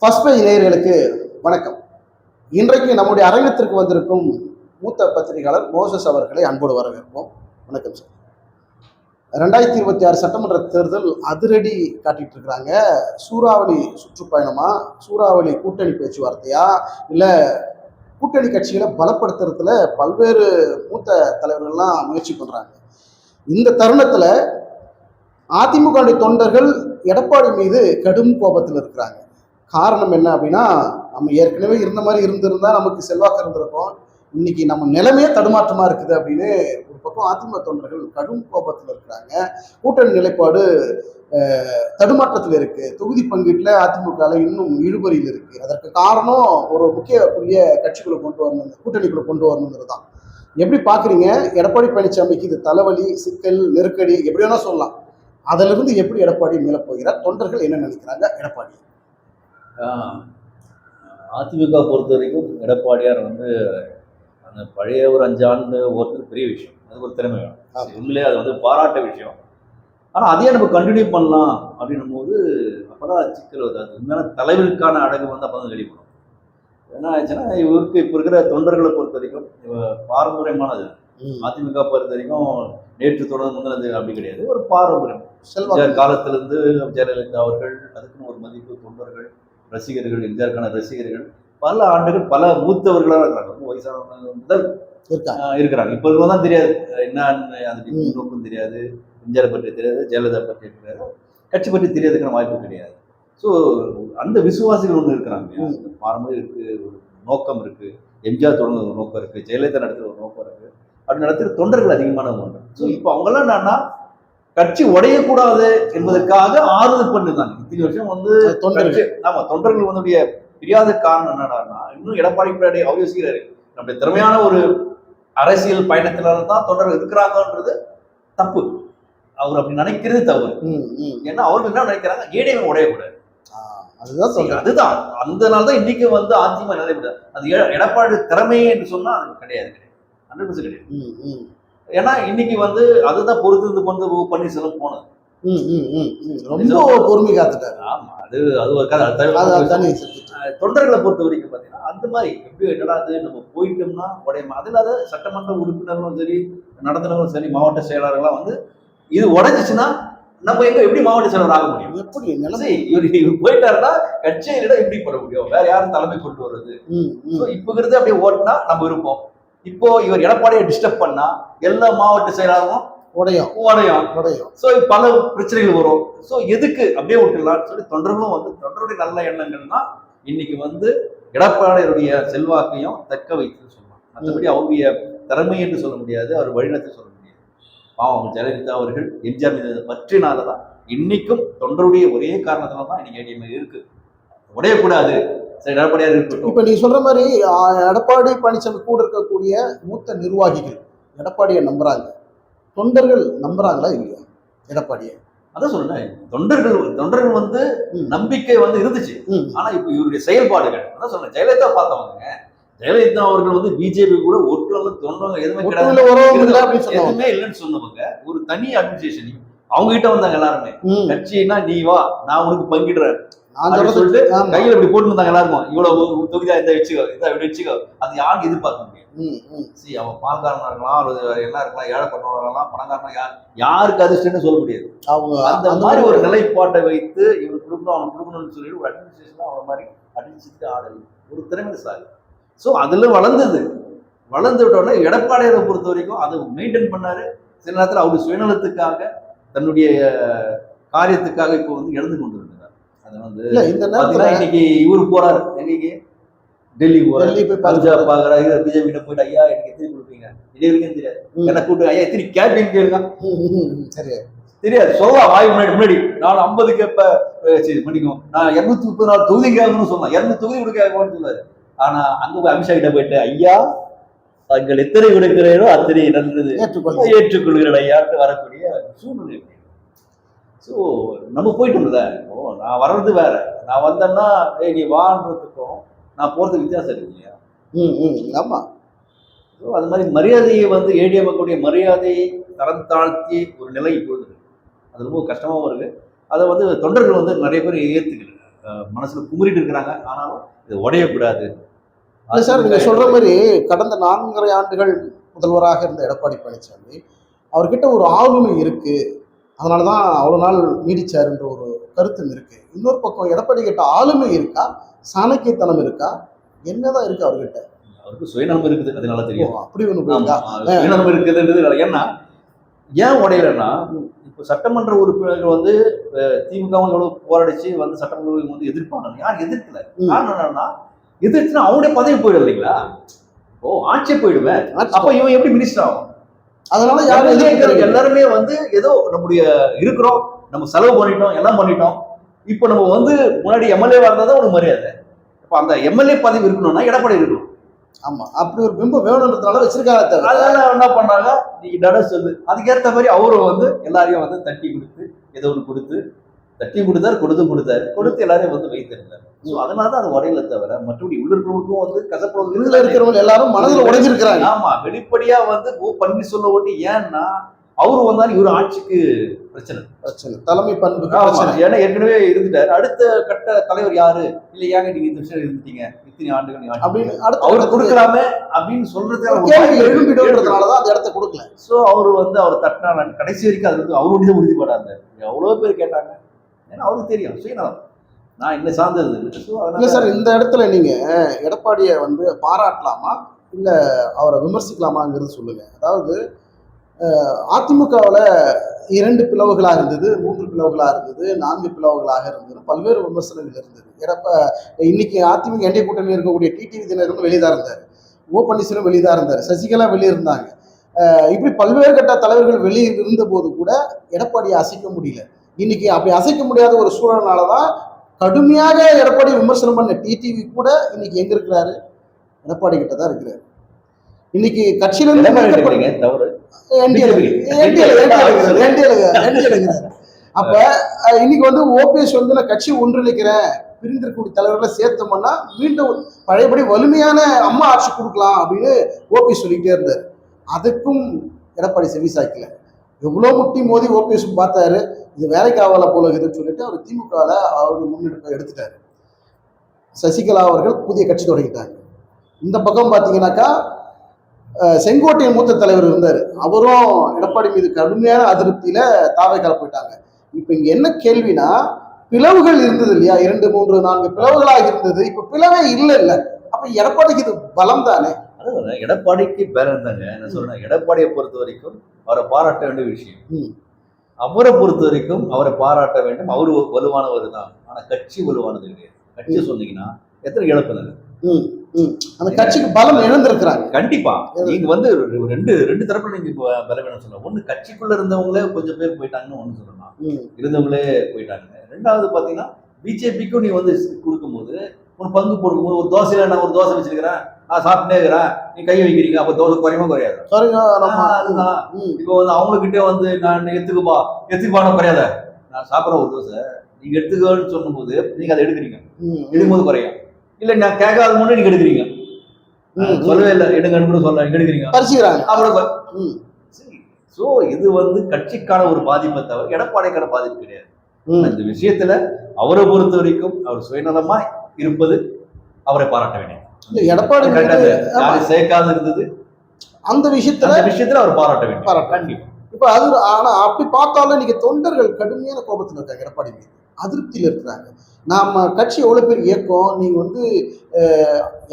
First page நேயர்களுக்கு வணக்கம். இன்றைக்கு நம்முடைய அரங்கத்திற்கு வந்திருக்கும் மூத்த பத்திரிகையாளர் மோசஸ் அவர்களை அன்போடு வரவேற்போம். வணக்கம் சார். 2026 சட்டமன்ற தேர்தல் அதிரடி காட்டிட்டு இருக்கிறாங்க. சூறாவளி சுற்றுப்பயணமா, சூறாவளி கூட்டணி பேச்சுவார்த்தையா, இல்லை கூட்டணி கட்சிகளை பலப்படுத்துறதுல பல்வேறு மூத்த தலைவர்கள்லாம் முயற்சி பண்றாங்க. இந்த தருணத்துல அதிமுக தொண்டர்கள் எடப்பாடி மீது கடும் கோபத்தில் இருக்கிறாங்க. காரணம் என்ன அப்படின்னா, நம்ம ஏற்கனவே இருந்த மாதிரி இருந்திருந்தா நமக்கு செல்வாக்கு இருந்திருக்கும். இன்னைக்கு நம்ம நிலைமையே தடுமாற்றமா இருக்குது அப்படின்னு ஒரு பக்கம் அதிமுக தொண்டர்கள் கடும் கோபத்தில் இருக்கிறாங்க. கூட்டணி நிலைப்பாடு தடுமாற்றத்தில் இருக்கு. தொகுதி பங்கீட்டில் அதிமுக இன்னும் இழுபறியில் இருக்கு. அதற்கு காரணம் ஒரு முக்கிய புதிய கட்சிக்குள்ள கொண்டு வரணும், கூட்டணிக்குள்ள கொண்டு வரணுங்கிறது தான். எப்படி பாக்குறீங்க? எடப்பாடி பழனிசாமிக்கு இது தலைவலி, சிக்கல், நெருக்கடி எப்படி வேணா சொல்லலாம். அதுல இருந்து எப்படி எடப்பாடி மேல போகிறார்? தொண்டர்கள் என்ன நினைக்கிறாங்க எடப்பாடி? அதிமுக பொறுத்த வரைக்கும் எடப்பாடியார் வந்து அந்த பழைய ஒரு 5 ஆண்டு ஓட்டுறது பெரிய விஷயம். அது ஒரு திறமை வேணும். உண்மையிலே அது வந்து பாராட்ட விஷயம். ஆனால் அதையே நம்ம கண்டினியூ பண்ணலாம் அப்படின்னும் போது அப்போதான் சிக்கல் வருது. அது உண்மையான தலைவருக்கான அடகு வந்து அப்போ தான் வெளிப்படும். என்ன ஆச்சுன்னா, இவருக்கு இப்போ இருக்கிற தொண்டர்களை பொறுத்த வரைக்கும் பாரம்பரியமானது. அதிமுக பொறுத்த வரைக்கும் நேற்று தொடர்ந்து முந்தினது அப்படி கிடையாது. ஒரு பாரம்பரியம் காலத்திலிருந்து ஜெயலலிதா அவர்கள், அதுக்குன்னு ஒரு மதிப்பு, தொண்டர்கள், ரசிகர்கள், எம்ஜிஆருக்கான ரசிகர்கள் பல ஆண்டுகள் பல மூத்தவர்களாக இருக்கிறாங்க. ரொம்ப வயசானவங்க முதல் இருக்கிறாங்க. இப்போ தான் தெரியாது என்னன்னு, அது நோக்கம் தெரியாது, எம்ஜிஆரை பற்றி தெரியாது, ஜெயலலிதா பற்றி தெரியாது, கட்சி பற்றி தெரியாதுக்கான வாய்ப்பு கிடையாது. ஸோ அந்த விசுவாசிகள் ஒன்று இருக்கிறாங்க. பாரம்பரியம் இருக்கு, ஒரு நோக்கம் இருக்கு, எம்ஜிஆர் தொடர்ந்து ஒரு நோக்கம் இருக்கு, ஜெயலலிதா நடத்துகிற ஒரு நோக்கம் இருக்கு, அப்படி நடத்துகிற தொண்டர்கள் அதிகமானவங்க. ஸோ இப்போ அவங்கெல்லாம் என்னன்னா, கட்சி உடையக்கூடாது என்பதற்காக ஆறுதல் பண்ணுதாங்க. இத்தனை வருஷம் வந்து தொண்டர்கள் வந்து பிரியாத காரணம் என்னன்னா, இன்னும் எடப்பாடி பின்னாடி அவர் யோசிக்கிறாரு, நம்முடைய திறமையான ஒரு அரசியல் பயணத்தினால தான் தொண்டர்கள் இருக்கிறாங்கன்றது தப்பு. அவர் அப்படி நினைக்கிறது தவறு. ஏன்னா அவர்கள் என்ன நினைக்கிறாங்க, ஏடிஎம் உடையக்கூடாது. அதுதான் அந்த நாள் தான் இன்னைக்கு வந்து அதிமுக நிலைப்படாது. அது எடப்பாடி திறமையே என்று சொன்னா அது கிடையாது, 100% கிடையாது. ஏன்னா இன்னைக்கு வந்து அதுதான் பொறுத்து கொண்டு பன்னீர்செல்வம் போனது. ரொம்ப பொறுமை காத்துட்டாரு. ஆமா, அது ஒரு கதை. தொண்டர்களை பொறுத்த வரைக்கும் பாத்தீங்கன்னா அந்த மாதிரி எப்படி என்னடா நம்ம போயிட்டோம்னா உடையமா. அது இல்லாத சட்டமன்ற உறுப்பினர்களும் சரி, நடத்துனர்களும் சரி, மாவட்ட செயலாளர்கள்லாம் வந்து இது உடைஞ்சிச்சுன்னா நம்ம எப்படி மாவட்ட செயலர் ஆக முடியும்? எப்படி நிலைமை இவர் போயிட்டாருன்னா கட்சியிலிடம் எப்படி போட முடியும்? வேற யாரும் தலைமை கொண்டு வர்றது? இப்ப இருக்கிறது அப்படியே ஓட்டினா நம்ம இருப்போம். இப்போ இவர் எடப்பாடியை டிஸ்டர்ப் பண்ணா எல்லா மாவட்ட செயலாளரும் உடையும். சோ பல பிரச்சனைகள் வரும். சோ எதுக்கு அப்படியே விட்டுலாம்னு சொல்லி தொண்டர்களும் வந்து தொண்டருடைய நல்ல எண்ணங்கள்னா இன்னைக்கு வந்து எடப்பாடியுடைய செல்வாக்கையும் தக்க வைத்து சொல்லலாம். மற்றபடி அவருடைய திறமை என்று சொல்ல முடியாது, அவர் வழிநடத்தி சொல்ல முடியாது. பாவம் ஜெயலலிதா அவர்கள் எம்ஜிஆர் மீது பற்றினாலதான் இன்னைக்கும் தொண்டருடைய ஒரே காரணத்தினால தான் இன்னைக்கு ஏடிஎம் இருக்கு. உடையக்கூடாது. இப்ப நீ சொல்ற மாதிரி எடப்பாடி பழனிசாமி கூட இருக்கக்கூடிய மூத்த நிர்வாகிகள் எடப்பாடியை நம்புறாங்க. தொண்டர்கள் நம்புறாங்களா இல்லையா எடப்பாடியை? அதான் சொல்றேன், தொண்டர்கள் வந்து நம்பிக்கை வந்து இருந்துச்சு. ஆனா இப்ப இவருடைய செயல்பாடுகள் அதான் சொல்றேன். ஜெயலலிதா பார்த்தவங்க, ஜெயலலிதா அவர்கள் வந்து பிஜேபி கூட ஒட்டுறவங்க தொண்டவங்க எதுவுமே எதுவுமே இல்லைன்னு சொன்னவங்க. ஒரு தனி அட்மினிஸ்ட்ரேஷன் அவங்க கிட்ட வந்தாங்க எல்லாருமே. கட்சினா நீ வா, நான் உனக்கு பங்கிடுறேன் சொல்லிட்டு கையில இப்படி போட்டு வந்தாங்க எல்லாருக்கும். இவ்வளவு தொகுதியா இதை வச்சுக்கோ, இதை இப்படி வச்சுக்கோ. அது யாருக்கு எதிர்பார்க்க முடியும்? அவன் பால்காரனா இருக்கலாம், என்ன இருக்கலாம், ஏழைப்பட்டவங்க இருக்கலாம், பணக்காரனா, யாருக்கு அதிர்ஷ்டம்னு சொல்ல முடியாது. அவங்க அந்த மாதிரி ஒரு நிலைப்பாட்டை வைத்து இவன் கொடுக்கணும், அவன் கொடுக்கணும்னு சொல்லிட்டு ஒரு அட்மினிஸ்ட்ரேஷன் அவன் மாதிரி அடிச்சுட்டு ஆடல் ஒரு திறமைசாலி. ஸோ அதுல வளர்ந்து விட்டோம்னா எடப்பாடியை பொறுத்த வரைக்கும் அதை மெயின்டைன் பண்ணாரு. சில நேரத்தில் அவருடைய சுயநலத்துக்காக, தன்னுடைய காரியத்துக்காக இப்போ வந்து எழுந்து கொண்டு இருந்தார். அது வந்து இன்னைக்கு இவரு போறாரு, இன்னைக்கு டெல்லி போறாரு, பஞ்சாப் பாக்குறாரு, பிஜேபி கிட்ட போயிட்டு ஐயா எனக்கு எத்தனை கொடுப்பீங்க, இது வரைக்கும் தெரியாது. என்ன கூட்டு ஐயா எத்தனை கேட்பீங்க கேளுங்க, தெரியாது. சொல்லலாம் வாய் முன்னாடி நான் 50 கேப்ப பண்ணிக்கும், நான் 234 தொகுதி கேட்கணும்னு சொன்னா 200 தொகுதி கொடுக்க சொன்னாரு. ஆனா அங்க போய் அமித்ஷா கிட்ட போயிட்டு ஐயா தங்கள் எத்தனை கொடுக்கிறீரோ அத்தனை நல்லது ஏற்றுக்கொள்கிறேன் ஐயாட்டு வரக்கூடிய சூழ்நிலை. ஸோ நம்ம போயிட்டோம்ல, நான் வர்றது வேற, நான் வந்தேன்னா நீ வான்றதுக்கும் நான் போறதுக்கு வித்தியாசம் இருக்கு இல்லையா? ஆமா. ஸோ அது மாதிரி மரியாதையை வந்து ஏடிஎம்க்கூடிய மரியாதையை தரம் தாழ்த்தி ஒரு நிலை இப்பொழுது அது ரொம்ப கஷ்டமாகவும் இருக்கு. அதை வந்து தொண்டர்கள் வந்து நிறைய பேர் ஏற்றுக்கல. மனசுல குமுறிட்டு இருக்கிறாங்க. ஆனாலும் இது உடையக்கூடாது. இல்ல சார், நீங்க சொல்ற மாதிரி கடந்த 4.5 ஆண்டுகள் முதல்வராக இருந்த எடப்பாடி பழனிசாமி அவர்கிட்ட ஒரு ஆளுமை இருக்கு, அதனாலதான் அவ்வளவு நாள் நீடிச்சாருன்ற ஒரு கருத்து இருக்கு. இன்னொரு பக்கம் எடப்பாடி கிட்ட ஆளுமை இருக்கா, சாணக்கியத்தனம் இருக்கா, என்னதான் இருக்கு அவர்கிட்ட? அவருக்கு சுயநலம் இருக்குது, அதனால தெரியும். அப்படி ஒண்ணு ஆமா, இருக்கா? சுயநலம் இருக்குதுன்றது. ஏன்னா ஏன் உடையலன்னா, இப்போ சட்டமன்ற உறுப்பினர்கள் வந்து திமுகவும் எவ்வளவு போராடிச்சு வந்து சட்டமன்ற வந்து எதிர்ப்பாங்க. யாரும் எதிர்க்கல. காரணம் என்னன்னா, எதிர்த்துனா அவங்களுடைய பதவி போயிடும் இல்லைங்களா? ஓ, ஆட்சியே போயிடுவேன். அப்ப இவன் எப்படி மினிஸ்டர் ஆகும்? அதனால யாரும் எதிர்க்கிறது எல்லாருமே வந்து ஏதோ நம்முடைய இருக்கிறோம், நம்ம செலவு பண்ணிட்டோம், எல்லாம் பண்ணிட்டோம். இப்போ நம்ம வந்து முன்னாடி எம்எல்ஏவா இருந்தா தான் உனக்கு மரியாதை. இப்ப அந்த எம்எல்ஏ பதவி இருக்கணும்னா எடப்பாடி இருக்கணும். ஆமா, அப்படி ஒரு பிம்பம் வேணும்ன்றதுனால வச்சிருக்காங்க. அதனால என்ன பண்ணாங்க, நீங்க நட சொல்லு. அதுக்கேற்ற மாதிரி அவரும் வந்து எல்லாரையும் வந்து தட்டி கொடுத்து, ஏதோ ஒன்று கொடுத்து, தட்டி கொடுத்தாரு, கொடுத்து எல்லாரையும் வந்து வைத்திருந்தார். ஸோ அதனாலதான் அது உடையில தவிர மற்றபடி உள்ள இருக்கிறவங்களுக்கும் வந்து கசப்படுவது. உள்ள இருக்கிறவங்க எல்லாரும் மனதில் உடைஞ்சிருக்கிறாங்க. ஆமா, வெளிப்படையா வந்து பன்னீர்செல்வம் ஒட்டி. ஏன்னா அவரு வந்தாலும் இவரு ஆட்சிக்கு பிரச்சனை, தலைமை பண்பு. ஏன்னா ஏற்கனவே இருந்துட்டாரு. அடுத்த கட்ட தலைவர் யாரு? இல்ல ஏங்க நீங்க இந்த விஷயம் இருந்துட்டீங்க இத்தனை ஆண்டுகள் அப்படின்னு அவரு கொடுக்கலாமே அப்படின்னு சொல்றது எழும்பிடுறதுனாலதான் அந்த இடத்த கொடுக்கல. சோ அவரு வந்து அவர் தட்டினா கடைசி வரைக்கும் அது வந்து அவருடைய உறுதிப்படாது. எவ்வளவு பேர் கேட்டாங்க, ஏன்னா அவருக்கு தெரியும் சுயநலம் நான் என்ன சார்ந்தது. இல்ல சார், இந்த இடத்துல நீங்க எடப்பாடியை வந்து பாராட்டலாமா இல்ல அவரை விமர்சிக்கலாமாங்கிறது சொல்லுங்க. அதாவது அதிமுகவில் 2 பிளவுகளாக இருந்தது, 3 பிளவுகளாக இருந்தது, 4 பிளவுகளாக இருந்தது, பல்வேறு விமர்சனங்கள் இருந்தது. இன்னைக்கு அதிமுக என்டிஏ கூட்டணி இருக்கக்கூடிய டிடிவி தினகரன் வெளியே தான் இருந்தார், ஓ பன்னீர்செல்வம் வெளியே தான் இருந்தார், சசிகலா வெளியே இருந்தாங்க. இப்படி பல்வேறு கட்ட தலைவர்கள் வெளியே இருந்த போது கூட எடப்பாடியை அசைக்க முடியல. இன்னைக்கு அப்படி அசைக்க முடியாத ஒரு சூழல்னாலதான் கடுமையாக எடப்பாடி விமர்சனம் பண்ண டிடிவி கூட இன்னைக்கு எங்க இருக்கிறாரு? எடப்பாடி கிட்ட தான் இருக்கிறாரு. இன்னைக்கு கட்சியில இருந்து தவறு. அப்ப இன்னைக்கு வந்து ஓபிஎஸ் வந்து நான் கட்சி ஒன்றிணைக்கிறேன், பிரிந்திருக்கக்கூடிய தலைவர்களை சேர்த்தோம்னா மீண்டும் பழையபடி வலிமையான அம்மா ஆட்சி கொடுக்கலாம் அப்படின்னு ஓபிஎஸ் சொல்லிக்கிட்டே இருந்தார். அதுக்கும் எடப்பாடி செவி சாய்க்கல. எவ்வளவு முட்டி மோதி ஓபிஎஸ் பார்த்தாரு, இது வேலைக்கு ஆகல போல இருக்குதுன்னு சொல்லிட்டு அவர் திமுகவில் அவருடைய முன்னெடுப்பை எடுத்துட்டாரு. சசிகலா அவர்கள் புதிய கட்சி தொடங்கிட்டாங்க. இந்த பக்கம் பார்த்தீங்கன்னாக்கா செங்கோட்டையன் மூத்த தலைவர் இருந்தார், அவரும் எடப்பாடி மீது கடுமையான அதிருப்தியில தாவேக்கால போயிட்டாங்க. இப்ப இங்க என்ன கேள்வினா, பிளவுகள் இருந்தது இல்லையா, 2, 3, 4 பிளவுகளாக இருந்தது. இப்ப பிளவே இல்ல. அப்ப எடப்பாடிக்கு இது பலம் தானே? எடப்பாடிக்கு பலம் தாங்க. என்ன சொல்றேன், எடப்பாடியை பொறுத்த வரைக்கும் அவரை பாராட்ட வேண்டிய விஷயம். அவரை பொறுத்த வரைக்கும் அவரை பாராட்ட வேண்டும். அவரு வலுவானவர் தான். ஆனா கட்சி வலுவானது கிடையாது. கட்சி சொன்னீங்கன்னா எத்தனை இழப்பு அந்த கட்சிக்கு பலம் இழந்திருக்கிறாங்க. கண்டிப்பா நீங்க வந்து ரெண்டு தரப்புல நீங்க பலவீனம் சொல்லலாம். ஒண்ணு கட்சிக்குள்ள இருந்தவங்களே கொஞ்சம் பேர் போயிட்டாங்கன்னு ஒண்ணு சொல்லலாம், இருந்தவங்களே போயிட்டாங்க. ரெண்டாவது பாத்தீங்கன்னா பிஜேபிக்கும் நீ வந்து கொடுக்கும்போது ஒரு பங்கு போடும்போது, ஒரு தோசையில நான் ஒரு தோசை வச்சிருக்கிறேன், நான் சாப்பிட்டே இருக்கிறேன், நீ கை வைக்கிறீங்க, அப்ப தோசை குறையுமா குறையாது? அதுதான். இப்போ வந்து அவங்ககிட்ட வந்து நான் எத்துக்குப்பான குறையாத, நான் சாப்பிட்ற ஒரு தோசை நீங்க எடுத்துக்கன்னு சொல்லும் போது நீங்க அதை எடுக்கிறீங்க, எடுக்கும்போது குறையும். இல்ல நான் கேட்காத முன்னே நீங்க எடுக்கிறீங்க, சொல்லவே இல்லை எடுங்கன்னு கூட சொல்ல எடுக்கிறீங்க அப்புறம். சோ இது வந்து கட்சிக்கான ஒரு பாதிப்பை தவிர எடப்பாடிக்கான பாதிப்பு கிடையாது. இந்த விஷயத்துல அவரை பொறுத்த வரைக்கும் அவர் சுயநலமா இருப்பது அவரை பாராட்ட வேண்டும். எடப்பாடி சேர்க்காத இருந்தது அந்த விஷயத்துல அவர் பாராட்ட வேண்டும் கண்டிப்பா. இப்ப அது ஆனா அப்படி பார்த்தாலும் இன்னைக்கு தொண்டர்கள் கடுமையான கோபத்தில் இருக்காங்க, எடப்பாடி மீது அதிருப்தியில் இருக்கிறாங்க. நாம கட்சி எவ்வளவு பேர் இயக்கம், நீங்க வந்து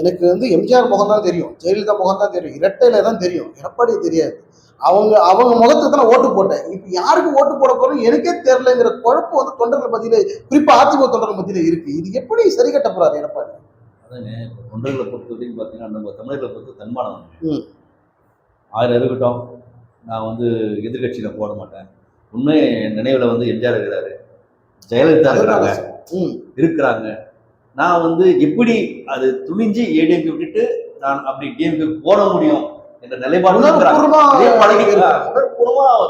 எனக்கு வந்து எம்ஜிஆர் முகம் தான் தெரியும், ஜெயலலிதா முகம் தான் தெரியும், இரட்டையில தான் தெரியும், எடப்பாடி தெரியாது. அவங்க முகத்துக்கு தான் ஓட்டு போட்டேன், இப்ப யாருக்கு ஓட்டு போட போறோம் எனக்கே தெரியலங்கிற குழப்பம் வந்து தொண்டர்கள் மத்தியில, குறிப்பா அதிமுக தொண்டர்கள் மத்தியில இருக்கு. இது எப்படி சரி கட்ட போறாரு எடப்பாடி? அதாங்க, தொண்டர்களை பொறுத்த வரைக்கும் பாத்தீங்கன்னா நம்ம தமிழர்களை பொறுத்த தன்மானம் 1000 இருக்கட்டும், நான் வந்து எதிர்கட்சியில போட மாட்டேன். உண்மை நினைவுல வந்து எம்ஜிஆர் இருக்கிறாரு, ஜெயலலிதா இருக்கிறாங்க. நான் வந்து எப்படி அது துணிஞ்சு ஏடிஎம்கே விட்டுட்டு நான் அப்படி டிஎம்கே போட முடியும் என்ற நிலைப்பாடு உணர்வுபூர்வமா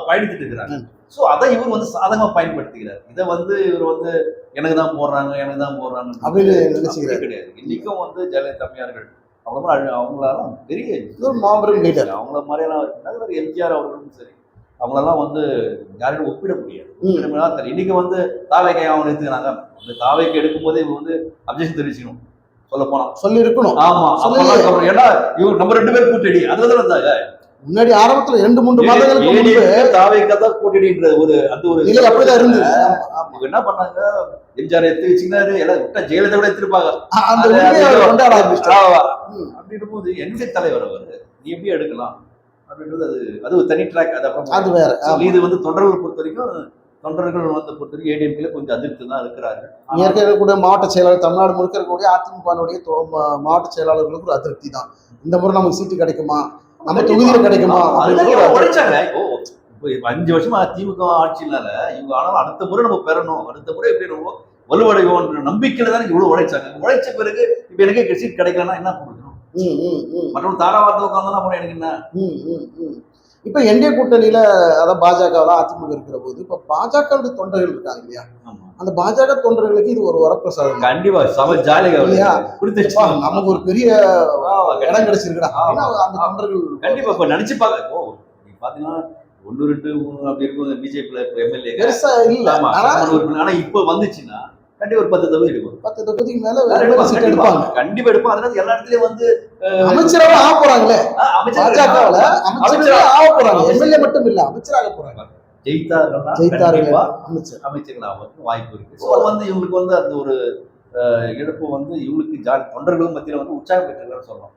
பயணித்துட்டு இருக்கிறாங்க. சோ அதை இவர் வந்து சாதகமா பயன்படுத்துகிறார். இதை வந்து இவர் வந்து எனக்கு தான் போடுறாங்க அப்படின்னு கிடையாது. இன்னைக்கும் வந்து ஜெயலலிதா அம்மையார்கள் அவங்களால பெரிய மாபெரும் லீடர், அவங்கள மாதிரியெல்லாம் எம்ஜிஆர் அவர்களும் சரி, அவங்களெல்லாம் வந்து யாரும் ஒப்பிட முடியாது. இன்னைக்கு வந்து தாவேக்கை அவங்க எடுத்துக்கிறாங்க. இந்த தாவேக்கை எடுக்கும் போதே இவங்க வந்து அப்ஜெக்ஷன் தெரிவிச்சுக்கணும். சொல்ல போனா சொல்லி இருக்கணும். ஆமா, ஏன்னா இவங்க நம்ம 2 பேரும் கூட்டணி அதுதான் இருந்தாங்க. முன்னாடி ஆரம்பத்துல 2-3 மாதங்களுக்கு முன்பு தாவேக்கா தான் கூட்டணின்ற ஒரு அந்த ஒரு நிலை அப்படிதான் இருந்தது. அவங்க என்ன பண்ணாங்க, எம்ஜிஆர் எடுத்து வச்சுக்கினாரு, எல்லாம் விட்டா ஜெயலலிதா கூட எடுத்திருப்பாங்க. அந்த உண்மையை அவர் கொண்டாட ஆரம்பிச்சிட்டாங்க. அப்படின்னும் போது என்கிட்ட தலைவர் அவர் நீ எப்படி எடுக்கலாம் அப்படின்றது அது ஒரு தனி ட்ராக். அது வேற. இது வந்து தொண்டர்களை பொறுத்த வரைக்கும் தொண்டர்கள் வந்து பொறுத்த வரைக்கும் ஏடிஎம்கேல கொஞ்சம் அதிருப்தி தான் இருக்கிறாரு. இருக்கக்கூடிய மாவட்ட செயலாளர் தமிழ்நாடு முழுக்க இருக்கக்கூடிய அதிமுகனுடைய மாவட்ட செயலாளர்களுக்கு ஒரு அதிருப்தி தான். இந்த முறை நமக்கு சீட்டு கிடைக்குமா, நம்ம தொகுதியில கிடைக்குமா உழைச்சாங்க. இப்போ 5 வருஷமா திமுக ஆட்சியினால இவங்க ஆனாலும் அடுத்த முறை நம்ம பெறணும், அடுத்த முறை எப்படி நம்ம வலுவடைவோன்ற நம்பிக்கையில தான் இவ்வளவு உழைச்சாங்க. உழைச்ச பிறகு இப்ப எனக்கு சீட் கிடைக்கலன்னா என்ன கொடுக்கணும், மற்றவங்க தாராவார்த்தை உட்காந்து அப்புறம் எனக்கு என்ன. இப்ப என்டிஏ கூட்டணியில அதாவது பாஜக அதிமுக இருக்கிற போது இப்ப பாஜக தொண்டர்கள் இருக்காங்க இல்லையா, அந்த பாஜக தொண்டர்களுக்கு இது ஒரு வரப்பிரசாதம். கண்டிப்பா சம ஜாலியா இல்லையா, நமக்கு ஒரு பெரிய இடம் கிடைச்சிருக்கா அந்த தொண்டர்கள் கண்டிப்பா இப்ப நினைச்சு பாக்க. நீங்க பாத்தீங்கன்னா 1, 2, 3 அப்படி இருக்கும் பிஜேபியில எம்எல்ஏ பெருசா இல்ல. ஆனா இப்ப வந்துச்சுன்னா கண்டிப்பா ஒரு 10 தொகுதி எடுக்கும். 10 தொகுதிக்கு மேல எடுப்பாங்க. கண்டிப்பா எடுப்பாங்க. அதனால எல்லா இடத்துலயும் வந்து அமைச்சராக ஆக போறாங்களே, பாஜகவுல அமைச்சராக ஆக போறாங்க. எம்எல்ஏ மட்டும் இல்ல, அமைச்சராக போறாங்க. ஜெயித்தார்கள் அமைச்சர்களாக வாய்ப்பு இருக்கு. ஸோ வந்து இவங்களுக்கு வந்து அந்த ஒரு இழப்பு வந்து இவங்களுக்கு தொண்டர்களும் மத்தியில வந்து உற்சாகம் பெற்றிருக்கான்னு சொல்லலாம்.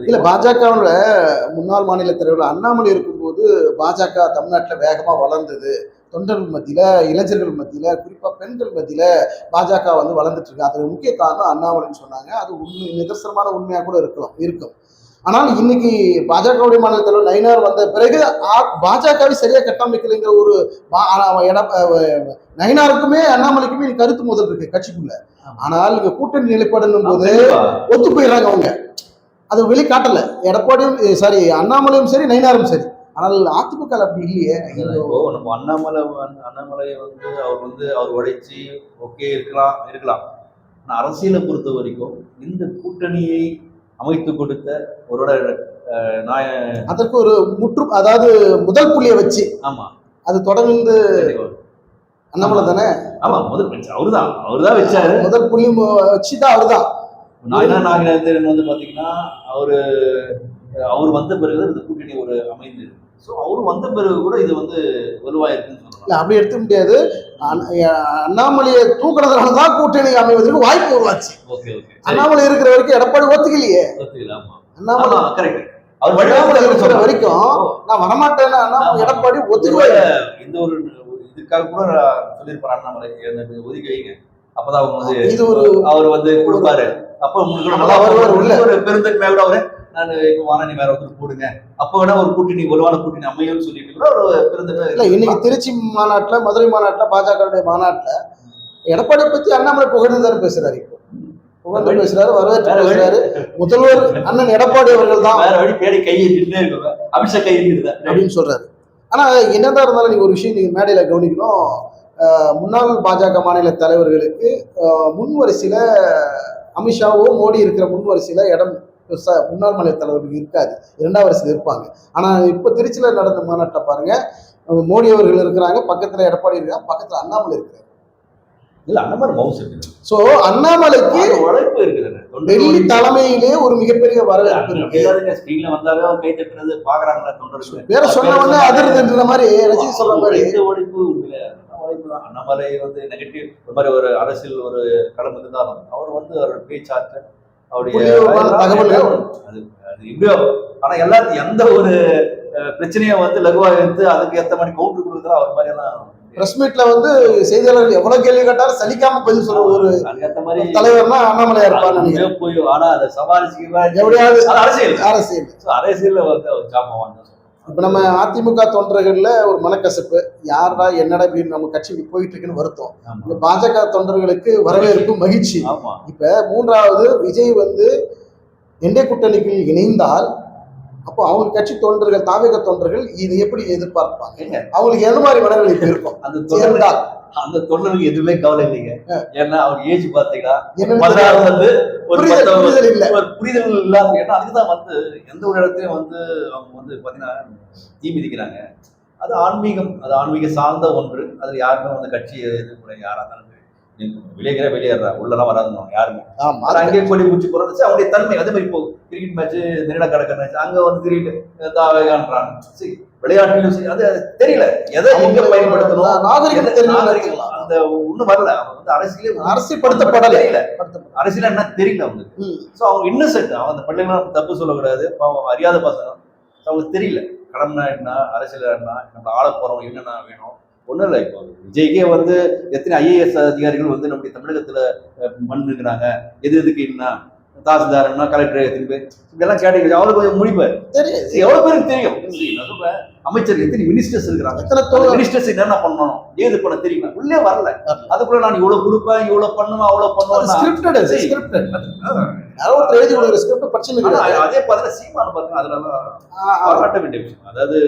இல்ல பாஜகவோட முன்னாள் மாநில தலைவர் அண்ணாமலை இருக்கும்போது பாஜக தமிழ்நாட்டுல வேகமா வளர்ந்தது. தொண்டர்கள் மத்தியில, இளைஞர்கள் மத்தியில, குறிப்பா பெண்கள் மத்தியில பாஜக வந்து வளர்ந்துட்டு இருக்கு. அதுக்கு முக்கிய காரணம் அண்ணாமலைன்னு சொன்னாங்க. அது நிதர்சனமான உண்மையா கூட இருக்கும். ஆனால் இன்னைக்கு பாஜகவுடைய மாநில தலைவர் நயினார் வந்த பிறகு பாஜகவை சரியா கட்டமைக்கலைங்கிற ஒரு நயினாருக்குமே அண்ணாமலைக்குமே கருத்து மோதல் இருக்கு கட்சிக்குள்ள. ஆனால் இங்க கூட்டணி நிலைப்பாடுன்னும் போது ஒத்து போயிடுறாங்க அவங்க. அது வெளிக்காட்டல. எடப்பாடியும் அண்ணாமலையும் சரி, நயினாரும் சரி. ஆனால் அதிமுக அப்படி இல்லையே. நம்ம அண்ணாமலை வந்து அவர் உழைச்சி ஓகே இருக்கலாம். ஆனா அரசியலை பொறுத்த வரைக்கும் இந்த கூட்டணியை அமைத்து கொடுத்த ஒருவரோட அதற்கு ஒரு அதாவது முதல் புள்ளியை வச்சு ஆமா அது தொடர்ந்து அண்ணாமலை தானே. ஆமா முதல் அவருதான் வச்சாரு. முதல் புள்ளி வச்சுதான் அவருதான். நாகேந்திரன் வந்து பாத்தீங்கன்னா அவர் வந்த பிறகு இந்த கூட்டணி ஒரு அமைந்து. ஸோ அவர் வந்த பிறகு கூட இது வந்து வலுவாயிருக்குன்னு சொல்லலாம். இல்லை அப்படி எடுத்துக்க முடியாது. அண்ணாமலையை தூக்குறதுனால தான் கூட்டணி அமைவதற்கு வாய்ப்பு உருவாச்சு. அண்ணாமலை இருக்கிற வரைக்கும் எடப்பாடி ஒத்துக்கலையே. அண்ணாமலை கரெக்ட். அவர் வழிபாடு இருக்கிற வரைக்கும் நான் வரமாட்டேன்னா எடப்பாடி ஒத்துக்குவாரு. இந்த ஒரு இதுக்காக கூட சொல்லியிருப்பாரு அண்ணாமலை ஒதுக்கி வைங்க, அப்பதான் அவங்க வந்து இது ஒரு அவர் வந்து கொடுப்பாரு. அப்ப உங்களுக்கு ஒரு பெருந்தன்மையா கூட அவரு நான் இப்ப வாரணி வேற ஒருத்தர் போடுங்க, அப்ப வேணா ஒரு கூட்டணி வலுவான கூட்டணி அமையும்னு சொல்லிட்டு கூட ஒரு பெருந்தன்மை. இல்ல இன்னைக்கு திருச்சி மாநாட்டுல, மதுரை மாநாட்டுல, பாஜக மாநாட்டுல எடப்பாடி பத்தி அண்ணாமலை புகழ்ந்து தானே பேசுறாரு. இப்போ புகழ்ந்து பேசுறாரு, வரவேற்று பேசுறாரு. முதல்வர் அண்ணன் எடப்பாடி அவர்கள் தான் வேற வழி பேடி கையை நின்று அபிஷேக் கையை அப்படின்னு சொல்றாரு. ஆனா என்னதான் இருந்தாலும் நீங்க ஒரு விஷயம் நீங்க மேடையில கவனிக்கணும். முன்னாள் பாஜக மாநில தலைவர்களுக்கு முன்வரிசையில அமித்ஷாவோ மோடி இருக்கிற முன்வரிசையில இடம் முன்னாள் மாநில தலைவர்கள் இருக்காது, 2ஆம் வரிசையில் இருப்பாங்க. ஆனா இப்ப திருச்சியில நடந்த மாநாட்டை பாருங்க, மோடி அவர்கள் இருக்கிறாங்க, பக்கத்துல எடப்பாடி இருக்காங்க, பக்கத்துல அண்ணாமலை இருக்கிறாங்க. இல்ல அண்ணாமலை மவுஸ் இருக்கு. சோ அண்ணாமலைக்கு உழைப்பு இருக்குது. டெல்லி தலைமையிலே ஒரு மிகப்பெரிய வரவேற்பு இருக்கு. ஸ்கிரீன்ல வந்தாவே கை தட்டுறது பாக்குறாங்களா தொண்டர்கள். வேற சொன்ன உடனே அதிர்ந்துன்ற மாதிரி ரஜினி சொல்ற மாதிரி உழைப்பு உழைப்பு தான். அண்ணாமலை வந்து நெகட்டிவ் ஒரு மாதிரி ஒரு அரசியல் ஒரு களம் இருந்தாலும் அவர் வந்து அவரோட பேச்சாற்ற தகவல்கள் அது எப்படியோ. ஆனா எல்லாத்தையும் எந்த ஒரு பிரச்சனையை வந்து லகுவா எடுத்து அதுக்கு ஏத்த மாதிரி கவுண்டர் கொடுக்குறா அவர் மாதிரி எல்லாம். பிரஸ் மீட்ல வந்து செய்தியாளர்கள் எவ்வளவு கேள்வி கேட்டாலும் சலிக்காம பதில் சொல்ற ஒரு தலைவர்னா அண்ணாமலையா இருப்பாரு. போய் ஆனா அதை சமாளிச்சு எப்படியாவது அரசியல்ல வந்து ஒரு ஜாமான். இப்ப நம்ம அதிமுக தொண்டர்கள்ல ஒரு மனக்கசப்பு, யாரா என்னடா அப்படின்னு நம்ம கட்சி போயிட்டு இருக்குன்னு வருத்தம். இந்த பாஜக தொண்டர்களுக்கு வரவேற்பு, மகிழ்ச்சி. இப்ப 3வது விஜய் வந்து என்டிஏ கூட்டணிக்கு இணைந்தால் அப்போ அவங்க கட்சி தொண்டர்கள், தாவேக தொண்டர்கள் இது எப்படி எதிர்பார்ப்பாங்க? அவங்களுக்கு எந்த மாதிரி மனநிலை இருக்கும்? அந்த தொண்டருக்கு எதுவுமே கவலை இல்லைங்க. ஏன்னா அவர் ஏஜ் பாத்தீங்கன்னா 16 வந்து ஒரு புரிதல் இல்லாத. ஏன்னா அதுக்குதான் வந்து எந்த ஒரு இடத்தையும் வந்து அவங்க வந்து பாத்தீங்கன்னா தீ மிதிக்கிறாங்க. அது ஆன்மீகம், அது ஆன்மீக சார்ந்த ஒன்று. அதில் யாருமே வந்து கட்சி எதிர்ப்பு யாராக இருந்தாலும் வெளியேற வெளியேறா உள்ளலாம் வராதுன்னு யாருமே. ஆமா அங்கேயே கொடி பூச்சி போறது அவங்களுடைய தன்மை. அதே மாதிரி இப்போ கிரிக்கெட் மேட்ச், நிரட கடற்கரை மேட்ச், அங்க வந்து கிரிக்கெட் தாவேகான்றான். சரி, விளையாட்டுலையும் சரி, அது தெரியல எதை எங்க பயன்படுத்தணும், நாகரிகம் தெரியல. அந்த ஒண்ணும் வரல. அவங்க வந்து அரசியல்படுத்தப்படல. அரசியல் என்ன தெரியல அவங்களுக்கு. சோ அவங்க இன்னசென்ட். அவங்க அந்த பிள்ளைங்க தப்பு சொல்லக்கூடாது, அவங்க அறியாத பசங்க. அவங்களுக்கு தெரியல கடமை என்ன, அரசியல் என்ன, நம்ம ஆள போறோம் என்னென்ன வேணும். ஒன்றும் இல்லை. இப்போ விஜய்க்கே வந்து எத்தனை ஐஏஎஸ் அதிகாரிகள் வந்து நம்முடைய தமிழகத்துல மண்ணுங்கிறாங்க. எதுக்கு என்ன தாசில்தார்னா கலெக்டர் எத்தனை பேர் இப்படியெல்லாம் கேட்டீங்க. அவ்வளவு கொஞ்சம் முடிப்பாரு. எவ்வளவு பேருக்கு தெரியும். நான் சொல்றேன், அமைச்சர் எத்தனை மினிஸ்டர்ஸ் இருக்கிறாங்க, மினிஸ்டர்ஸ் என்னென்ன பண்ணணும் ஏது பண்ண தெரியுமா, உள்ளே வரல. அதுக்குள்ள நான் இவ்வளவு கொடுப்பேன், இவ்வளவு பண்ணுவேன், அவ்வளவு பண்ணுவேன். அதே பார்த்தா சீமானு பார்த்தீங்கன்னா அதுலதான் பாராட்ட வேண்டிய விஷயம். அதாவது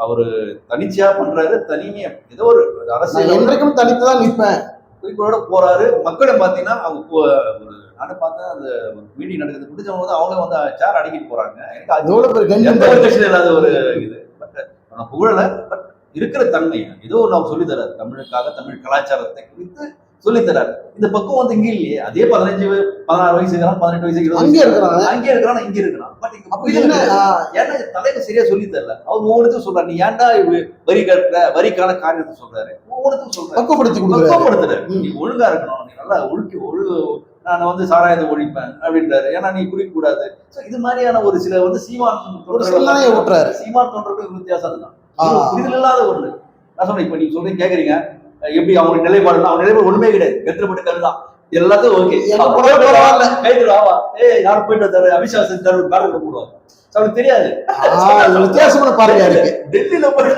அவரு தனிச்சையா பண்றாரு, தனிமையா ஏதோ ஒரு அரசியல் என்றைக்கும் தனித்துதான் நிற்பேன் குறிக்கோளோட போறாரு. மக்களை பாத்தீங்கன்னா அவங்க நானும் பார்த்தேன், அந்த மீட்டிங் நடக்குது பிடிச்சவங்க வந்து அவங்களே வந்து சேர் அடக்கிட்டு போறாங்க. எனக்கு இல்லாத ஒரு இது. பட் புகழல, பட் இருக்கிற தன்மை ஏதோ நான் சொல்லி தராரு. தமிழுக்காக தமிழ் கலாச்சாரத்தை குறித்து சொல்லி தராரு. இந்த பக்கம் வந்து இங்க இல்லையே. அதே 15 16 வயசு இருக்கிறான், 18 வயசு அங்கே இருக்கிறான், இங்க இருக்கிறான். பட் ஏன்னா தலைவர் சரியா சொல்லி தரல. அவர் ஒவ்வொருத்தையும் சொல்றாரு, நீ ஏன்டா வரி கட்டுற, வரிக்கான காரியத்தை சொல்றாரு. ஒவ்வொருத்தையும் சொல்றாரு, பக்குவப்படுத்துறாரு. நீ ஒழுங்கா இருக்கணும், நீ நல்லா நான் வந்து சாராயத்தை ஒழிப்பேன் அப்படின்றாரு. ஏன்னா நீ குடிக்க கூடாது. இது மாதிரியான ஒரு சில வந்து சீமான் தொண்டர்கள், சீமான் தொண்டர்கள் வித்தியாசம் தான். புரிதல் இல்லாத ஒண்ணு. நான் சொன்னேன், இப்ப நீங்க சொல்றீங்க கேக்குறீங்க எப்படி அவங்க நிலைப்பாடுனா, அவங்க நிலைப்பாடு ஒண்ணுமே கிடையாது. வெற்றப்பட்டு கருதான் எல்லாத்தையும் ஓகே கைது ஆவா. யாரும் போயிட்டு வந்தாரு, அமித்ஷா செஞ்சாரு, ஒரு பேரண்ட் போடுவாங்க. அவனுக்கு தெரியாது. வித்தியாசமான பார்வையா இருக்கு. டெல்லியில போய்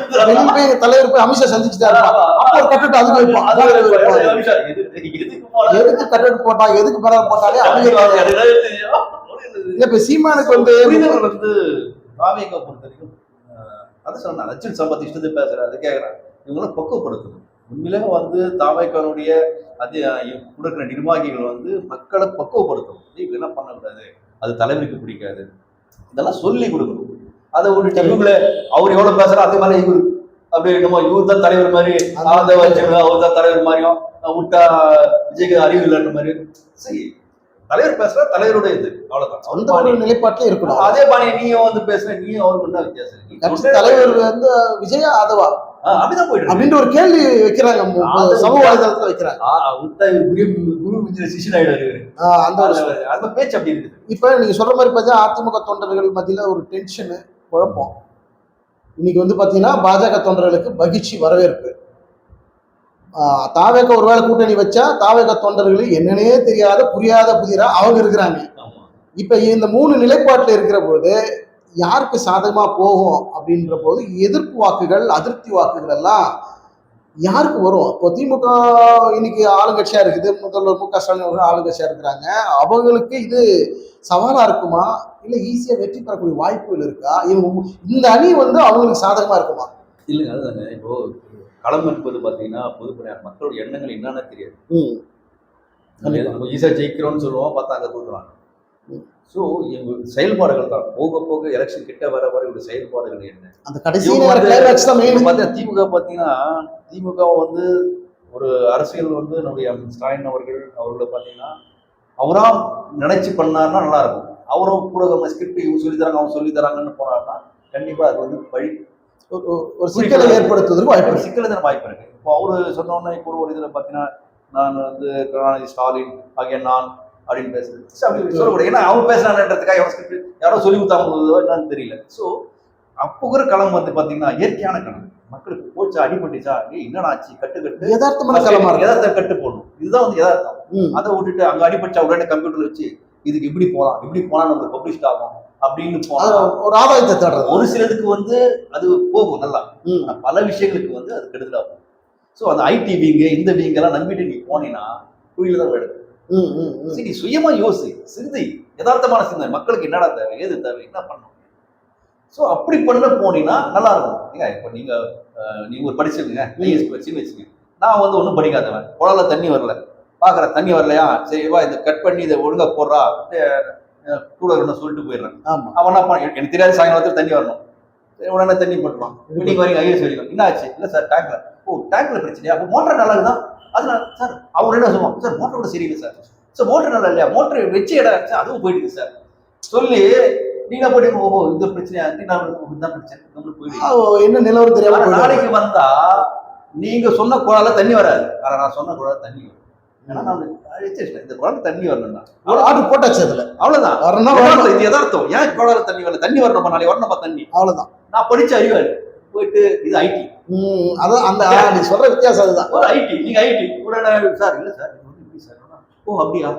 தலைவர் போய் அமித்ஷா சந்திச்சுட்டாரு. எதுக்கு கட்டட் போட்டா, எதுக்கு பரவ போட்டாலே இப்ப சீமானுக்கு வந்து தாவேகா பொறுத்த வரைக்கும் அதை சொன்னா ரச்சின் சம்பத் இஷ்டத்தை பேசுறாரு. அதை கேட்கறாரு, இவங்களும் பக்குவப்படுத்தணும். உண்மையிலே வந்து தாவேகானுடைய அது கொடுக்குற நிர்வாகிகள் வந்து மக்களை பக்குவப்படுத்தணும். இப்படி எல்லாம் பண்ணக்கூடாது, அது தலைவருக்கு பிடிக்காது, இதெல்லாம் சொல்லி கொடுக்கணும். அதை விட்டுட்டு இவங்கள அவர் எவ்வளவு பேசுறா அதே மாதிரி இவரு அப்படி என்னமோ இவர் தான் தலைவர் மாதிரி, அவர் தான் தலைவர் மாதிரியும் விட்டா விஜய்க்கு அறிவு இல்லைன்ற மாதிரி. சரி, தலைவர் பேசுற தலைவருடைய இது அவ்வளவுதான், நிலைப்பாட்டில் இருக்கணும். அதே பாணி நீயும் வந்து பேசுற, நீயும் அவருக்கு என்ன வித்தியாசம்? தலைவர் வந்து விஜயா ஆதவா அப்படிதான் போயிட்டு அப்படின்ற ஒரு கேள்வி வைக்கிறாங்க, சமூக வலைதளத்துல வைக்கிறாங்க. குரு சிஷன் ஆயிடாரு அந்த பேச்சு அப்படி இருக்குது. இப்ப நீங்க சொல்ற மாதிரி பார்த்தா அதிமுக தொண்டர்கள் மத்தியில ஒரு டென்ஷனு, குழப்பம். இன்னைக்கு வந்து பாத்தீங்கன்னா பாஜக தொண்டர்களுக்கு மகிழ்ச்சி வரவேற்பு. தாவேக ஒருவேளை கூட்டணி வச்சா தாவேக தொண்டர்கள் என்னன்னே தெரியாத புரியாத புதிரா அவங்க இருக்கிறாங்க. இப்ப இந்த 3 நிலைப்பாட்டுல இருக்கிற போது யாருக்கு சாதகமா போகும் அப்படின்ற போது எதிர்ப்பு வாக்குகள், அதிருப்தி வாக்குகள் எல்லாம் யாருக்கு வரும்? இப்போ திமுக இன்னைக்கு ஆளுங்கட்சியா இருக்குது, முதல்வர் மு.க. ஸ்டாலின் அவர்கள் ஆளுங்கட்சியா இருக்கிறாங்க. அவங்களுக்கு இது சவாலா இருக்குமா, இல்ல ஈஸியா வெற்றி பெறக்கூடிய வாய்ப்புகள் இருக்கா? இந்த அணி வந்து அவங்களுக்கு சாதகமா இருக்குமா? இல்லைங்க, அதுதானே. இப்போ களம் என்பது பாத்தீங்கன்னா பொதுப்படையான மக்களுடைய எண்ணங்கள் என்னன்னு தெரியாது. ஈஸியா ஜெயிக்கிறோம்னு சொல்லுவோம், பார்த்தா அங்க தூக்குறாங்க. ஸோ எங்க செயல்பாடுகள் தான் போக போக எலெக்ஷன் கிட்ட வர வர இவருடைய செயல்பாடுகள் என்ன, அந்த கடைசி திமுக பார்த்தீங்கன்னா திமுக வந்து ஒரு அரசியல் வந்து நம்முடைய ஸ்டாலின் அவர்களை பார்த்தீங்கன்னா அவரா நினைச்சு பண்ணாருன்னா நல்லா இருக்கும். அவரும் கூட ஸ்கிரிப்ட் இவங்க சொல்லி தராங்க, அவங்க சொல்லி தராங்கன்னு போனாருன்னா கண்டிப்பா அது வந்து வழி ஒரு சிக்கலை ஏற்படுத்துவதற்கு வாய்ப்பு, சிக்கலை தான் வாய்ப்பு இருக்கு. இப்போ அவரு சொன்னோன்னா இப்போ ஒரு இதுல பார்த்தீங்கன்னா நான் வந்து கருணாநிதி ஸ்டாலின் ஆகிய நான் அப்படின்னு பேசுறது அப்படி சொல்லக்கூடாது. ஏன்னா அவங்க பேசுறான்றதுக்காக யாரோ சொல்லி கொடுத்தாங்களோ என்னன்னு தெரியல. ஸோ அப்போகிற களம் வந்து பாத்தீங்கன்னா இயற்கையான களம். மக்களுக்கு போச்சா, அடிபட்டுச்சா, என்னடா ஆச்சு, கட்டு யதார்த்தமான களமா, யதார்த்த கட்டு போடணும். இதுதான் வந்து யதார்த்தம். அதை விட்டுட்டு அங்க அடிபட்டா உடனே கம்ப்யூட்டர்ல வச்சு இதுக்கு இப்படி போலாம், இப்படி போனா நமக்கு பப்ளிஷ் ஆகும் அப்படின்னு போனா ஒரு ஆதாயத்தை தேடுறது. ஒரு சிலதுக்கு வந்து அது போகும் நல்லா, பல விஷயங்களுக்கு வந்து அது கெடுதலா போகும். ஸோ அந்த ஐடி வீங்க இந்த வீங்கெல்லாம் நம்பிட்டு நீ போனீங்கன்னா குழியில தான் எடுக்கும். சரி, சுயமா யோசி, சிந்தி, யதார்த்தமான சிந்தனை, மக்களுக்கு என்னடா தேவை, ஏது தேவை, என்ன பண்ணணும். ஸோ அப்படி பண்ண போனீங்கன்னா நல்லா இருக்கும். ஏங்க இப்போ நீங்க ஒரு படிச்சிருங்க, வச்சுன்னு வச்சுங்க. நான் வந்து ஒன்றும் படிக்காதவன், குழால தண்ணி வரல, பாக்குற தண்ணி வரலையா, சரிவா இதை கட் பண்ணி இதை ஒழுங்கா போடுறா கூட சொல்லிட்டு போயிடுறேன். அவன் என்ன பண்ண, எனக்கு தெரியாது சாயங்காலத்துல தண்ணி வரணும், உடனே தண்ணி போட்டுருவான். இன்னைக்கு வரைக்கும் ஐஎஸ் வரைக்கும் என்ன ஆச்சு? இல்லை சார் டேங்க்ல. ஓ டேங்க்ல பிரச்சனையா? அப்போ மோட்டர் நல்லா இருக்குதான். அதனால சார் அவங்க என்ன சொல்லுவாங்க, சார் மோட்டர் கூட சரியில்லை சார். சார் மோட்டர் நல்லா இல்லையா? மோட்டர் வச்சு இடம் சார் அதுவும் போயிடுது சார் சொல்லி நீங்க போயிட்டு ஓ இந்த பிரச்சனையா தான் பிரச்சனை நம்மளுக்கு போயிடுது. என்ன நிலவரம் தெரியாம நாளைக்கு வந்தா நீங்க சொன்ன குழால தண்ணி வராது. ஆனா நான் சொன்ன குழால தண்ணி வரும். ஏன்னா நான் இந்த குழால தண்ணி வரணும்னா ஆர்டர் போட்டாச்சு அதுல. அவ்வளவுதான். இது எதார்த்தம். ஏன் குழால தண்ணி வரல? தண்ணி வரணுமா? நாளைக்கு வரணுமா தண்ணி? அவ்வளவுதான். நான் படிச்ச அறிவாரு போயிட்டு இது ஐடி. அதான் அந்த நீ சொல்ற வித்தியாசம் அதுதான். ஒரு ஐடி நீங்க ஐடி உடனே சார் இல்லை சார் சார் ஓ அப்படியா?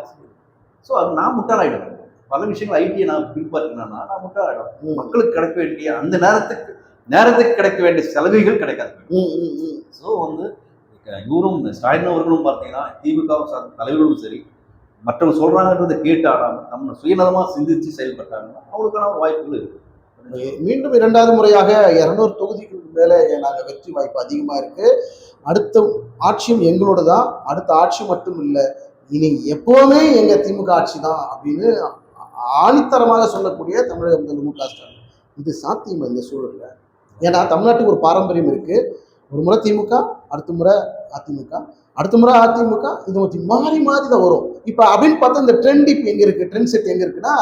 ஸோ அது நான் முட்டாளாயிடுவேன். பல விஷயங்கள் ஐடியை நான் பின்பற்றினா நான் முட்டாளாயிடுவேன். மக்களுக்கு கிடைக்க வேண்டிய அந்த நேரத்துக்கு கிடைக்க வேண்டிய சலுகைகள் கிடைக்காது. ஸோ வந்து இவரும் ஸ்டாலின் அவர்களும் பார்த்தீங்கன்னா திமுக தலைவர்களும் சரி மற்றவங்க சொல்றாங்கன்றதை கேட்டாலும் நம்ம சுயநலமா சிந்திச்சு செயல்பட்டாங்கன்னா அவங்களுக்கான வாய்ப்புகள் இருக்கு. மீண்டும் 2வது முறையாக 200 தொகுதிகளுக்கு மேல நாங்கள் வெற்றி வாய்ப்பு அதிகமா இருக்கு. அடுத்த ஆட்சியும் எங்களோட தான். அடுத்த ஆட்சி மட்டும் இல்லை, இனி எப்பவுமே எங்க திமுக ஆட்சி தான் அப்படின்னு ஆணித்தரமாக சொல்லக்கூடிய தமிழக முதல்வர் மு க ஸ்டாலின். இது சாத்தியம் இந்த சூழல்ல. ஏன்னா தமிழ்நாட்டுக்கு ஒரு பாரம்பரியம் இருக்கு. ஒரு முறை திமுக, அடுத்த முறை அதிமுக, அடுத்த முறை அதிமுக, இது மாறி மாறி தான் வரும். இப்போ அப்படின்னு பார்த்தா இந்த ட்ரெண்ட் இப்போ எங்க இருக்கு? ட்ரெண்ட் செட் எங்க இருக்குன்னா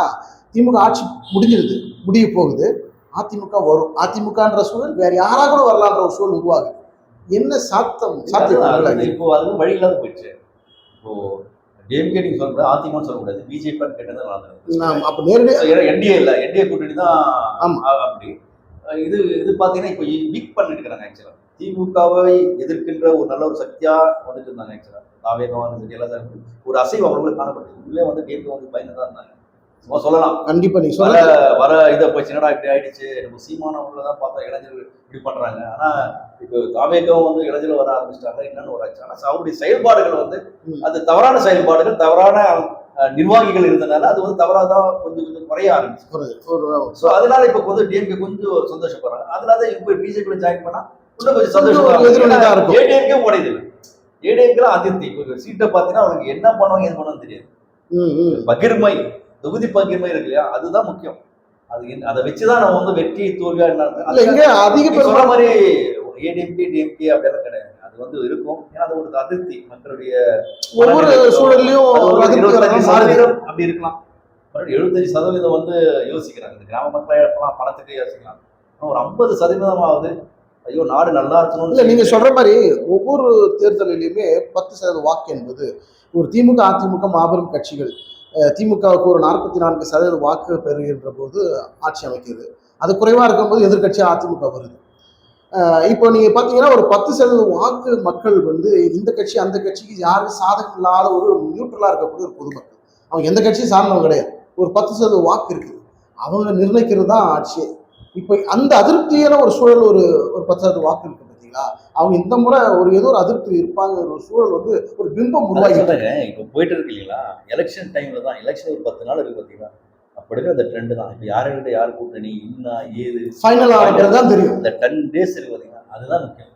திமுக ஆட்சி முடிஞ்சிருது, முடிய போகுது, அதிமுக வரும். அதிமுகன்ற சூழல் வேற யாராக கூட வரலான்ற ஒரு சூழல் உருவாகுது. என்ன சாத்தியம்? இப்போ அது வழி இல்லாத போயிடுச்சு. இப்போ டிஎம்கே நீங்க சொல்றது அதிமுக சொல்லக்கூடாது, பிஜேபி கேட்டதான். அப்ப நேரடியாக என்டிஏ இல்லை, என்டிஏ கூட்டணி தான். அப்படி இது பாத்தீங்கன்னா இப்போ வீக் பண்ணிட்டு இருக்காங்க. ஆக்சுவலா திமுகவை எதிர்க்கின்ற ஒரு நல்ல ஒரு சக்தியா வந்துட்டு இருந்தாங்க. ஆக்சுவலா தாவேகம் எல்லாம் ஒரு அசைவு அவர்களுக்கு காணப்பட்டது. உள்ளே வந்து டிஎம்கே வந்து பயந்துதான் இருந்தாங்க சொல்லலாம். கண்டிப்பா நீ வர இதை போய் சின்னடா இப்படி ஆயிடுச்சு. நம்ம சீமானவங்கள தான் பார்த்தா இளைஞர்கள் இப்படி பண்றாங்க. ஆனா இப்போ தாவேகம் வந்து இளைஞர்கள் வர ஆரம்பிச்சிட்டாங்க. என்னன்னு ஒரு ஆச்சு. ஆனா அவருடைய செயல்பாடுகள் வந்து அது தவறான செயல்பாடுகள், தவறான நிர்வாகிகள் இருந்தனால அது வந்து தவறாதான் கொஞ்சம் குறைய ஆரம்பிச்சு. ஸோ அதனால இப்போ வந்து டிஎம்கே கொஞ்சம் சந்தோஷப்படுறாங்க. அதனால இப்போ பிஜேபியில் ஜாயின் பண்ணா இன்னும் கொஞ்சம் சந்தோஷம். ஏடிஎம்கே உடையது இல்லை. ஏடிஎம்கே அதிருப்தி. ஒரு சீட்டை பார்த்தீங்கன்னா அவங்களுக்கு என்ன பண்ணுவாங்க எது பண்ணுவாங்க தெரியாது. பகிர்மை, தொகுதி பகிர்மை இருக்கு இல்லையா, அதுதான் முக்கியம். அதை வச்சுதான் நம்ம வந்து வெற்றி தோல்வியா என்ன சொல்ற மாதிரி ஏடிஎம்கே டிஎம்கே அப்படியெல்லாம் கிடையாது. அது வந்து இருக்கும். ஏன்னா அது ஒரு அதிருப்தி மக்களுடைய ஒவ்வொரு சூழல்லையும் 25% அப்படி இருக்கலாம். 75% வந்து யோசிக்கிறாங்க. இந்த கிராம மக்களை இழப்பலாம், பணத்துக்கு யோசிக்கலாம். ஒரு 50% ஐயோ நாடு நல்லா இருக்கணும். இல்ல நீங்க சொல்ற மாதிரி ஒவ்வொரு தேர்தலிலுமே 10% வாக்கு என்பது ஒரு திமுக அதிமுக மாபெரும் கட்சிகள். திமுகவுக்கு ஒரு 44% வாக்கு பெறுகின்ற போது ஆட்சி அமைக்கிறது. அது குறைவா இருக்கும்போது எதிர்கட்சி அதிமுக வருது. இப்போ நீங்க பாத்தீங்கன்னா ஒரு 10% வாக்கு மக்கள் வந்து இந்த கட்சி அந்த கட்சிக்கு யாரும் சாதகம் இல்லாத ஒரு நியூட்ரலா இருக்கக்கூடிய ஒரு பொதுமக்கள். அவங்க எந்த கட்சியும் சார்ந்தவங்க கிடையாது. ஒரு 10% வாக்கு இருக்குது, அவங்க நிர்ணயிக்கிறது தான் ஆட்சி. இப்போ அந்த அதிருப்தியான ஒரு சூழல் ஒரு 10% வாக்கு இருக்கு பார்த்தீங்களா? அவங்க இந்த முறை ஏதோ ஒரு அதிருப்தி இருப்பாங்க. ஒரு சூழல் வந்து ஒரு பிம்பம் உருவாகி இப்போ போயிட்டு இருக்கு இல்லைங்களா? எலெக்ஷன் டைம்ல தான், எலெக்ஷன் ஒரு 10 நாள் இருக்கு பார்த்தீங்களா? அப்படி இருக்கிற அந்த ட்ரெண்ட் தான். இப்போ யாருக்கிட்ட யார் கூட்டணி என்ன ஏது ஃபைனல் ஆகிறது தான் தெரியும். இந்த 10 days இருக்கு பார்த்தீங்கன்னா அதுதான் முக்கியம்.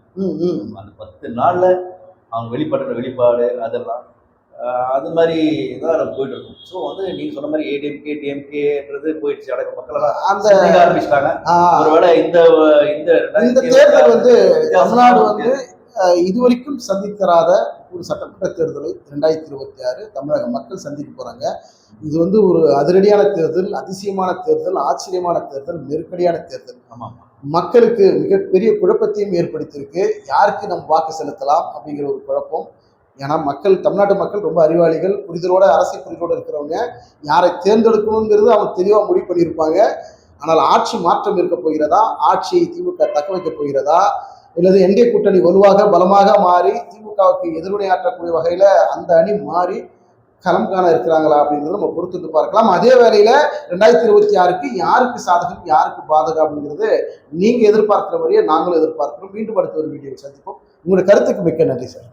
அந்த 10 நாள்ல அவங்க வெளிப்படுற வெளிப்பாடு அதெல்லாம் அது மாதிரி தான் நம்ம போயிட்டு இருக்கோம். ஸோ வந்து நீங்க சொன்ன மாதிரி ஏடிஎம்கே டிஎம்கேன்றது போயிடுச்சு. அடக்க மக்கள் அந்த ஆரம்பிச்சிட்டாங்க. ஒருவேளை இந்த தேர்தல் வந்து தமிழ்நாடு வந்து இதுவரைக்கும் சந்தித்தராத ஒரு சட்டமன்ற தேர்தலை 2026 தமிழக மக்கள் சந்திக்க போறாங்க. இது வந்து ஒரு அதிரடியான தேர்தல், அதிசயமான தேர்தல், ஆச்சரியமான தேர்தல், நெருக்கடியான தேர்தல். மக்களுக்கு மிகப்பெரிய குழப்பத்தையும் ஏற்படுத்தியிருக்கு. யாருக்கு நம்ம வாக்கு செலுத்தலாம் அப்படிங்கிற ஒரு குழப்பம். ஏன்னா தமிழ்நாட்டு மக்கள் ரொம்ப அறிவாளிகள், புரிதலோட அரசியல் புரிதலோடு இருக்கிறவங்க. யாரை தேர்ந்தெடுக்கணுங்கிறது அவங்க தெளிவாக முடிவு பண்ணியிருப்பாங்க. ஆனால் ஆட்சி மாற்றம் இருக்க போகிறதா, ஆட்சியை திமுக தக்க வைக்க போகிறதா, இல்லது என்டிஏ கூட்டணி வலுவாக பலமாக மாறி திமுகவுக்கு எதிர்வினையாற்றக்கூடிய வகையில அந்த அணி மாறி களம் காண இருக்கிறாங்களா அப்படிங்கிறத நம்ம பொறுத்துட்டு பார்க்கலாம். அதே வேளையில 2026க்கு யாருக்கு சாதகம் யாருக்கு பாதகம் அப்படிங்கிறது நீங்க எதிர்பார்க்கிற மாதிரியே நாங்களும் எதிர்பார்க்கிறோம். மீண்டும் அடுத்த ஒரு வீடியோ சந்திப்போம். உங்களோட கருத்துக்கு மிக்க நன்றி சார்.